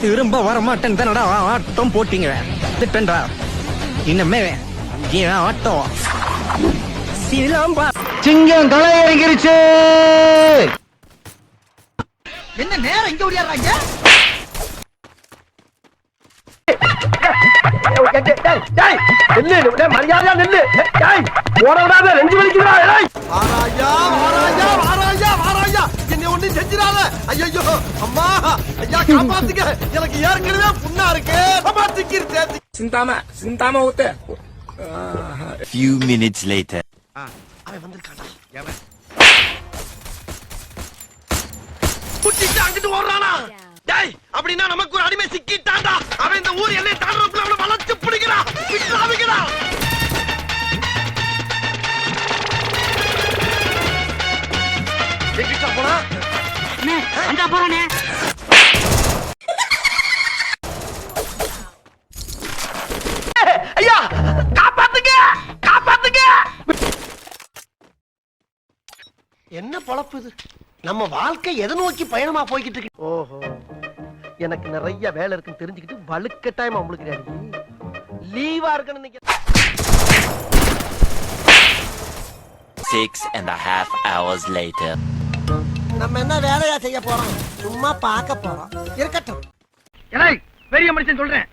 திரும்ப வரமாட்டேன் தானடா ஆட்டம் போட்டீங்க. திட்டா இன்னமே ஏன் ஆட்டம் சிலம்பா சிங்கம் களை இறங்கிருச்சு. என்ன நேரம் இங்க ஓடியாடுறாங்க? மரியாதையா நில்லு. ஓடவிடாத, நெஞ்சு வலிக்குதா? வாராயா வாராயா வாராயா வாராயா, என்னை ஒண்ணு செஞ்சிடாத. ஐயோ அம்மா, ஐயா காப்பாத்துங்க, எனக்கு ஏற்கனவே புண்ணா இருக்கு. அம்மா திக்கிருச்சு. சிந்தாம ஊத்து. Few minutes later. அவன் வந்திருக்காடா. எவன் குட்டிட்டு அங்கிட்டு ஓடுறானா? டேய், அப்படின்னா நமக்கு ஒரு அடிமை சிக்கிட்டான்டா. அவன் இந்த ஊர் எல்லையை தாண்டறதுக்குள்ள அவனை வளைச்சு பிடிக்கிறான். விட்டுறாதீங்கடா. எங்கிட்ட போனா? அண்ணே, அங்க போறானே. ஐயா காப்பாத்துங்க, காப்பாத்துங்க. என்ன பொழப்பு இது? நம்ம வாழ்க்கை எதை நோக்கி பயணமா போய்கிட்டு இருக்கு? ஓஹோ, எனக்கு நிறைய வேலை இருக்குன்னு தெரிஞ்சுக்கிட்டு வலுக்கட்டாயமா முழுக்கிறாரு. லீவா இருக்கணும். 6.5 hours later. நம்ம என்ன வேலையா செய்ய போறோம்? சும்மா பார்க்க போறோம். இருக்கட்டும். பெரிய மனுஷன் சொல்றேன்,